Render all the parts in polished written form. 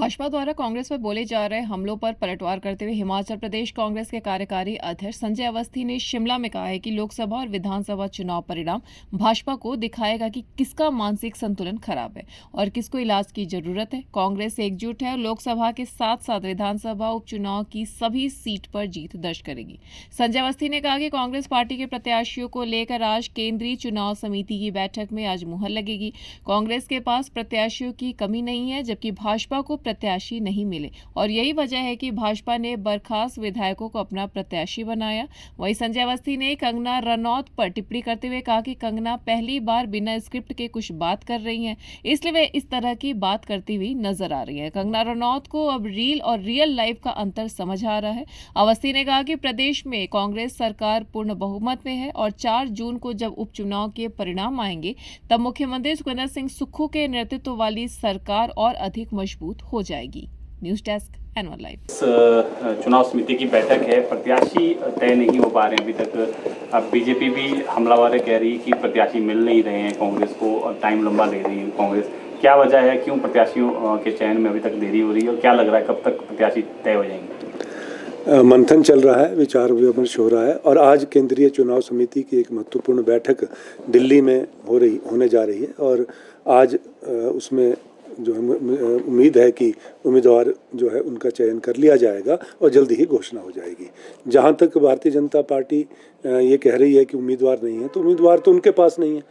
भाजपा द्वारा कांग्रेस पर बोले जा रहे हमलों पर पलटवार करते हुए हिमाचल प्रदेश कांग्रेस के कार्यकारी अध्यक्ष संजय अवस्थी ने शिमला में कहा है कि लोकसभा और विधानसभा चुनाव परिणाम भाजपा को दिखाएगा कि किसका मानसिक संतुलन खराब है और किसको इलाज की जरूरत है। कांग्रेस एकजुट है और लोकसभा के साथ साथ विधानसभा उपचुनाव की सभी सीट पर जीत दर्ज करेगी। संजय अवस्थी ने कहा कि कांग्रेस पार्टी के प्रत्याशियों को लेकर आज केंद्रीय चुनाव समिति की बैठक में आज मुहर लगेगी। कांग्रेस के पास प्रत्याशियों की कमी नहीं है, जबकि भाजपा को प्रत्याशी नहीं मिले और यही वजह है कि भाजपा ने बर्खास्त विधायकों को अपना प्रत्याशी बनाया। वहीं संजय अवस्थी ने कंगना रनौत पर टिप्पणी करते हुए कहा कि कंगना पहली बार बिना स्क्रिप्ट के कुछ बात कर रही हैं, इसलिए वे इस तरह की बात करती हुई नजर आ रही है। कंगना रनौत को अब रील और रियल लाइफ का अंतर समझ आ रहा है। अवस्थी ने कहा कि प्रदेश में कांग्रेस सरकार पूर्ण बहुमत में है और 4 जून को जब उपचुनाव के परिणाम आएंगे तब मुख्यमंत्री सुखविंदर सिंह सुक्खू के नेतृत्व वाली सरकार और अधिक मजबूत हो जाएगी। News desk anyone live. चुनाव समिति की बैठक है, प्रत्याशी तय नहीं हो पा रहे हैं अभी तक। अब बीजेपी भी हमलावर कह रही है कि प्रत्याशी मिल नहीं रहे हैं कांग्रेस को और टाइम लंबा ले रही है कांग्रेस। क्या वजह है, क्यों प्रत्याशियों के चयन में अभी तक देरी हो रही है और क्या लग रहा है कब तक प्रत्याशी तय हो जाएंगे? मंथन चल रहा है, विचार विमर्श हो रहा है और आज केंद्रीय चुनाव समिति की एक महत्वपूर्ण बैठक दिल्ली में होने जा रही है और आज उसमें जो है उम्मीद है कि उम्मीदवार जो है उनका चयन कर लिया जाएगा और जल्दी ही घोषणा हो जाएगी। जहां तक भारतीय जनता पार्टी ये कह रही है कि उम्मीदवार नहीं है, तो उम्मीदवार तो उनके पास नहीं है।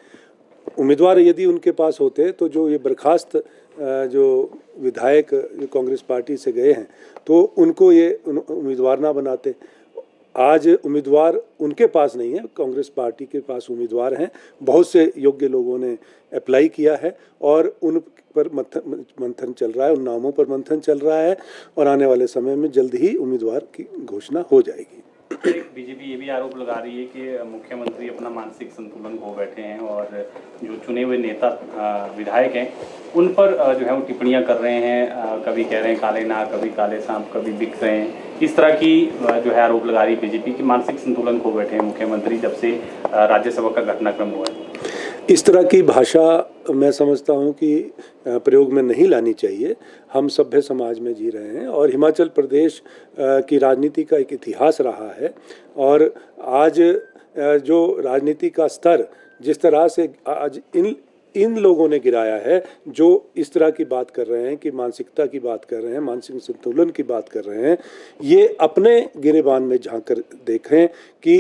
उम्मीदवार यदि उनके पास होते तो जो ये बर्खास्त जो विधायक जो कांग्रेस पार्टी से गए हैं तो उनको ये उम्मीदवार ना बनाते। आज उम्मीदवार उनके पास नहीं है, कांग्रेस पार्टी के पास उम्मीदवार हैं। बहुत से योग्य लोगों ने अप्लाई किया है और उन पर मंथन चल रहा है, उन नामों पर मंथन चल रहा है और आने वाले समय में जल्द ही उम्मीदवार की घोषणा हो जाएगी। बीजेपी ये भी आरोप लगा रही है कि मुख्यमंत्री अपना मानसिक संतुलन खो बैठे हैं और जो चुने हुए नेता विधायक हैं उन पर जो है वो टिप्पणियां कर रहे हैं। कभी कह रहे हैं काले नाग, कभी काले सांप, कभी बिक रहे हैं। इस तरह की जो है आरोप लगा रही है बीजेपी कि मानसिक संतुलन खो बैठे हैं मुख्यमंत्री जब से राज्यसभा का घटनाक्रम हुआ है। इस तरह की भाषा मैं समझता हूं कि प्रयोग में नहीं लानी चाहिए। हम सभ्य समाज में जी रहे हैं और हिमाचल प्रदेश की राजनीति का एक इतिहास रहा है और आज जो राजनीति का स्तर जिस तरह से आज इन लोगों ने गिराया है, जो इस तरह की बात कर रहे हैं कि मानसिकता की बात कर रहे हैं, मानसिक संतुलन की बात कर रहे हैं, ये अपने गिरेबान में झांक कर देखें कि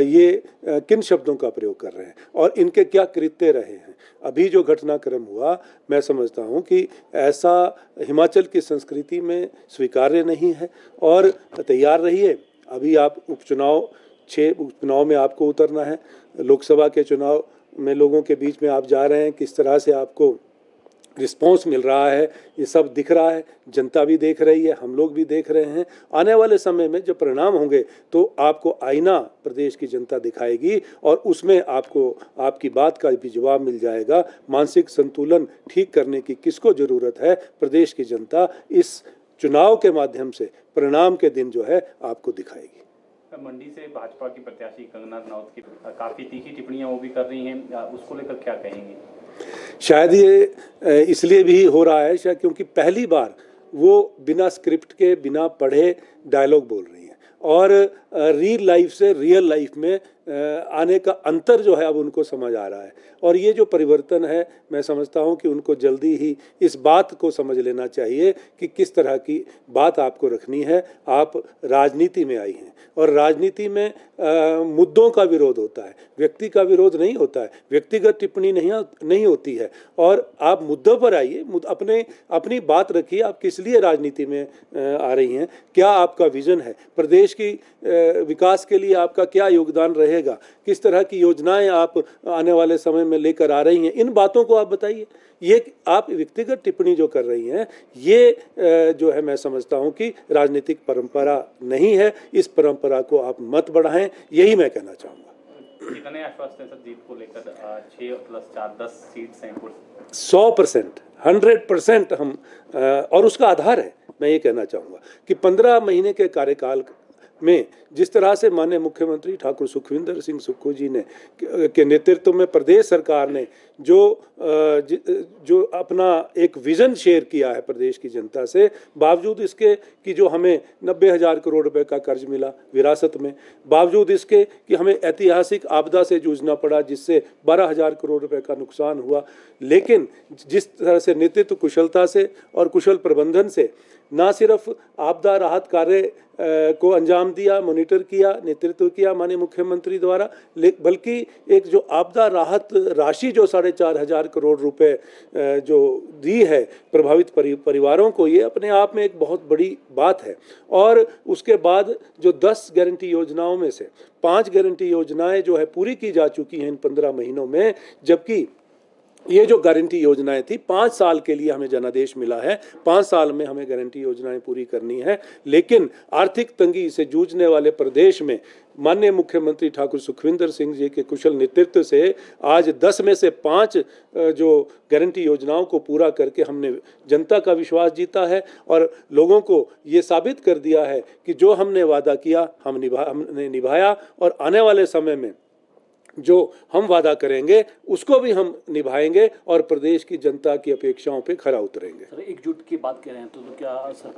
ये किन शब्दों का प्रयोग कर रहे हैं और इनके क्या कृत्य रहे हैं। अभी जो घटनाक्रम हुआ, मैं समझता हूं कि ऐसा हिमाचल की संस्कृति में स्वीकार्य नहीं है और तैयार रहिए। अभी आप उपचुनाव 6 उपचुनाव में आपको उतरना है। लोकसभा के चुनाव में लोगों के बीच में आप जा रहे हैं, किस तरह से आपको रिस्पॉन्स मिल रहा है ये सब दिख रहा है। जनता भी देख रही है, हम लोग भी देख रहे हैं। आने वाले समय में जब परिणाम होंगे तो आपको आईना प्रदेश की जनता दिखाएगी और उसमें आपको आपकी बात का भी जवाब मिल जाएगा। मानसिक संतुलन ठीक करने की किसको ज़रूरत है, प्रदेश की जनता इस चुनाव के माध्यम से परिणाम के दिन जो है आपको दिखाएगी। मंडी से भाजपा की प्रत्याशी कंगना रनौत की काफ़ी तीखी टिप्पणियां वो भी कर रही हैं, उसको लेकर क्या कहेंगे? शायद ये इसलिए भी हो रहा है शायद क्योंकि पहली बार वो बिना स्क्रिप्ट के बिना पढ़े डायलॉग बोल रही हैं और रियल लाइफ से रियल लाइफ में आने का अंतर जो है अब उनको समझ आ रहा है और ये जो परिवर्तन है मैं समझता हूँ कि उनको जल्दी ही इस बात को समझ लेना चाहिए कि किस तरह की बात आपको रखनी है। आप राजनीति में आई हैं और राजनीति में मुद्दों का विरोध होता है, व्यक्ति का विरोध नहीं होता है, व्यक्तिगत टिप्पणी नहीं होती है और आप मुद्दों पर आइए, अपनी बात रखिए। आप किस लिए राजनीति में आ रही हैं, क्या आपका विजन है, प्रदेश की विकास के लिए आपका क्या योगदान रहेगा, किस तरह की योजनाएं आप आने वाले समय में लेकर आ रही हैं, इन बातों को आप बताइए। ये आप व्यक्तिगत टिप्पणी जो कर रही हैं ये जो है मैं समझता हूं कि राजनीतिक परंपरा नहीं है। इस परंपरा को आप मत बढ़ाएं, यही मैं कहना चाहूँगा। कितने आश्वस्त हैं सर जीत को लेकर? 6 + 4 10 सीट्स हैं। 100%, 100% हम और उसका आधार है। मैं ये कहना चाहूँगा कि 15 महीने के कार्यकाल में जिस तरह से माननीय मुख्यमंत्री ठाकुर सुखविंदर सिंह सुक्खू जी ने के नेतृत्व में प्रदेश सरकार ने जो अपना एक विज़न शेयर किया है प्रदेश की जनता से, बावजूद इसके कि जो हमें 90,000 करोड़ रुपए का कर्ज मिला विरासत में, बावजूद इसके कि हमें ऐतिहासिक आपदा से जूझना पड़ा जिससे 12,000 करोड़ रुपए का नुकसान हुआ, लेकिन जिस तरह से नेतृत्व कुशलता से और कुशल प्रबंधन से ना सिर्फ आपदा राहत कार्य को अंजाम दिया, मॉनिटर किया, नेतृत्व किया माननीय मुख्यमंत्री द्वारा, बल्कि एक जो आपदा राहत राशि जो 4,500 करोड़ रुपए जो दी है प्रभावित परिवारों को, ये अपने आप में एक बहुत बड़ी बात है। और उसके बाद जो 10 गारंटी योजनाओं में से 5 गारंटी योजनाएं जो है पूरी की जा चुकी हैं इन 15 महीनों में, जबकि ये जो गारंटी योजनाएं थी 5 साल के लिए हमें जनादेश मिला है, 5 साल में हमें गारंटी योजनाएं पूरी करनी है। लेकिन आर्थिक तंगी से जूझने वाले प्रदेश में माननीय मुख्यमंत्री ठाकुर सुखविंदर सिंह जी के कुशल नेतृत्व से आज 10 में से 5 जो गारंटी योजनाओं को पूरा करके हमने जनता का विश्वास जीता है और लोगों को ये साबित कर दिया है कि जो हमने वादा किया हमने निभाया, और आने वाले समय में जो हम वादा करेंगे उसको भी हम निभाएंगे और प्रदेश की जनता की अपेक्षाओं पे खरा उतरेंगे। सर, एकजुट की बात कह रहे हैं तो क्या सर